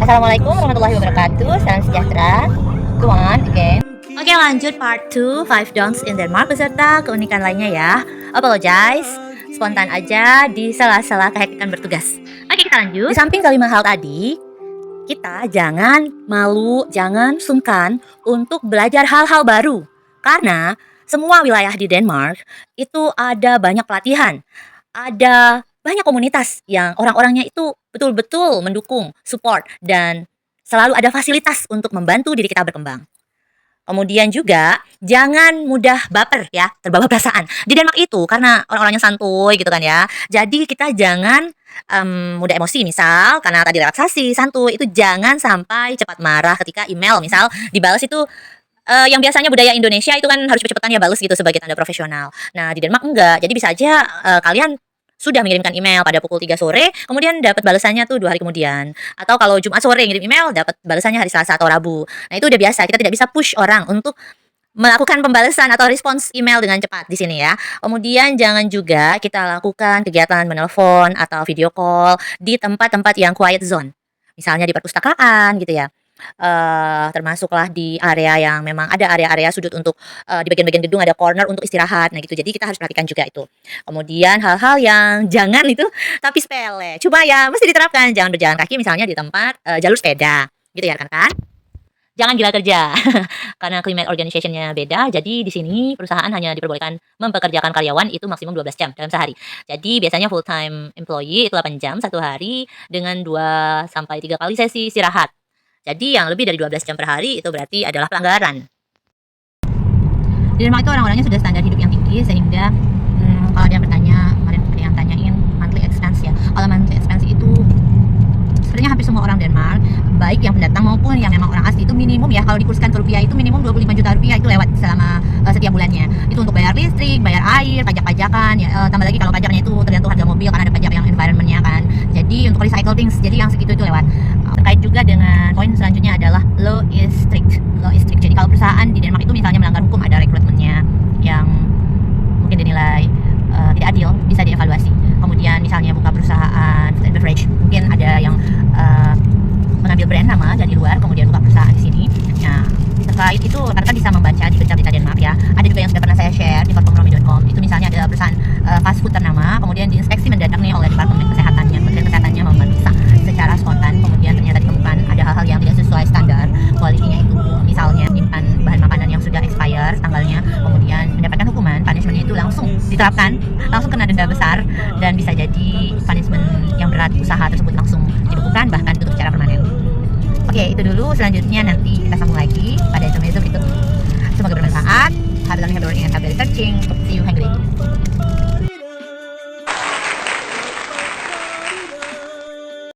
Assalamualaikum warahmatullahi wabarakatuh. Salam sejahtera. Go on again. Oke, lanjut part 2, 5 don'ts in Denmark beserta keunikan lainnya ya. Apologize, spontan aja di sela-sela kehektikan bertugas. Oke, kita lanjut. Di samping kelima hal tadi, kita jangan malu, jangan sungkan untuk belajar hal-hal baru. Karena semua wilayah di Denmark itu ada banyak pelatihan, ada banyak komunitas yang orang-orangnya itu betul-betul mendukung, support, dan selalu ada fasilitas untuk membantu diri kita berkembang. Kemudian juga jangan mudah baper ya, terbawa perasaan. Di Denmark itu karena orang-orangnya santuy gitu kan ya. Jadi kita jangan mudah emosi, misal karena tadi relaksasi, santuy, itu jangan sampai cepat marah ketika email misal dibalas itu yang biasanya budaya Indonesia itu kan harus cepet-cepetan ya balas gitu sebagai tanda profesional. Nah, di Denmark enggak. Jadi bisa aja kalian sudah mengirimkan email pada pukul 3 sore, kemudian dapat balasannya tuh 2 hari kemudian. Atau kalau Jumat sore ngirim email, dapat balasannya hari Selasa atau Rabu. Nah, itu udah biasa. Kita tidak bisa push orang untuk melakukan pembalasan atau respons email dengan cepat di sini ya. Kemudian jangan juga kita lakukan kegiatan menelpon atau video call di tempat-tempat yang quiet zone. Misalnya di perpustakaan gitu ya. Termasuklah di area yang memang ada area-area sudut untuk di bagian-bagian gedung ada corner untuk istirahat. Nah gitu. Jadi kita harus perhatikan juga itu. Kemudian hal-hal yang jangan itu tapi sepele. Coba ya mesti diterapkan. Jangan berjalan kaki misalnya di tempat jalur sepeda. Gitu ya kan? Jangan gila kerja. Karena climate organization-nya beda. Jadi di sini perusahaan hanya diperbolehkan mempekerjakan karyawan itu maksimum 12 jam dalam sehari. Jadi biasanya full time employee itu 8 jam satu hari dengan 2 sampai 3 kali sesi istirahat. Jadi yang lebih dari 12 jam per hari itu berarti adalah pelanggaran. Di Denmark itu orang-orangnya sudah standar hidup yang tinggi sehingga kalau ada yang bertanya, kemarin ada yang tanyain monthly expense ya. Kalau monthly expense itu sebenarnya hampir semua orang Denmark, baik yang pendatang maupun yang memang orang asli itu minimum ya, kalau dikurskan ke rupiah itu minimum 25 juta rupiah itu lewat selama setiap bulannya. Itu untuk bayar listrik, bayar air, pajak-pajakan ya, tambah lagi kalau pajaknya itu tergantung harga mobil karena ada pajak yang environment-nya kan. Jadi untuk recycle things, jadi yang segitu itu lewat. Terkait juga dengan poin selanjutnya adalah law is strict. Law is strict. Jadi kalau perusahaan di Denmark itu misalnya melanggar hukum, ada rekrutmennya yang mungkin dinilai tidak adil, bisa dievaluasi. Kemudian misalnya buka perusahaan food and beverage, mungkin ada yang mengambil brand nama dari luar, kemudian buka perusahaan di sini. Nah, terkait itu rekan-rekan bisa membaca di berita-berita Denmark ya. Ada juga yang sudah pernah saya share di korpomromi.com. Itu misalnya ada perusahaan fast food ternama, kemudian diinspeksi mendadak nih oleh Departemen Kesehatannya. Kementerian Kesehatannya memeriksa secara spontan, kemudian ternyata ditemukan ada hal-hal yang tidak sesuai standar kualitinya itu, misalnya menyimpan bahan makanan yang sudah expire tanggalnya, kemudian mendapatkan hukuman, punishment itu langsung diterapkan, langsung kena denda besar, dan bisa jadi punishment yang berat, usaha tersebut langsung dibekukan bahkan tutup secara permanen. Oke, itu dulu. Selanjutnya nanti kita sambung lagi pada episode berikut. Semoga bermanfaat. Have a learning, have a searching. See you, hungry.